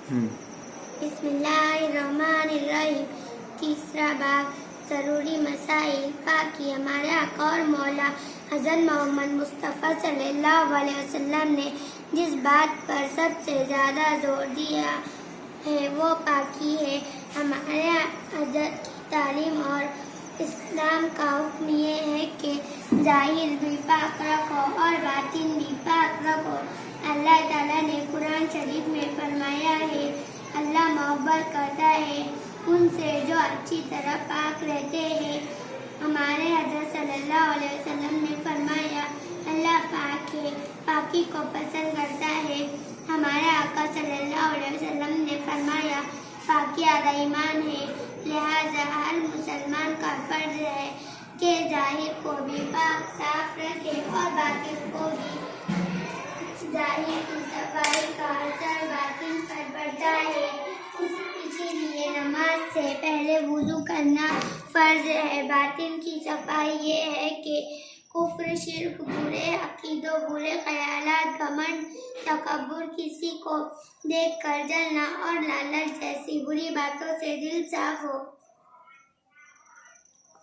بسم اللہ الرحمن الرحیم۔ تیسرا باب ضروری مسائل پاکی۔ ہمارے آقا اور مولا حضرت محمد مصطفیٰ صلی اللہ علیہ وسلم نے جس بات پر سب سے زیادہ زور دیا ہے وہ پاکی ہے۔ ہمارے حضرت کی تعلیم اور اسلام کا حکم یہ ہے کہ ظاہر بھی پاک رکھو اور باطن بھی پاک رکھو۔ اللہ تعالیٰ نے قرآن شریف میں فرمایا ہے، اللہ محبت کرتا ہے ان سے جو اچھی طرح پاک رہتے ہیں۔ ہمارے حضرت صلی اللہ علیہ وسلم نے فرمایا، اللہ پاک ہے، پاکی کو پسند کرتا ہے۔ ہمارے آقا صلی اللہ علیہ وسلم نے فرمایا، پاکی آدھا ایمان ہے، لہذا ہر مسلمان کا فرض ہے کہ ظاہر کو بھی پاک صاف رکھے اور باطن کو بھی۔ ظاہر کی صفائی کا اثر باطن پر پڑتا ہے، اسی لیے نماز سے پہلے وضو کرنا فرض ہے۔ باطن کی صفائی یہ ہے کہ کفر، شرک، برے عقیدوں، برے خیالات، گھمنڈ، تکبر، کسی کو دیکھ کر جلنا اور لالچ جیسی بری باتوں سے دل صاف ہو۔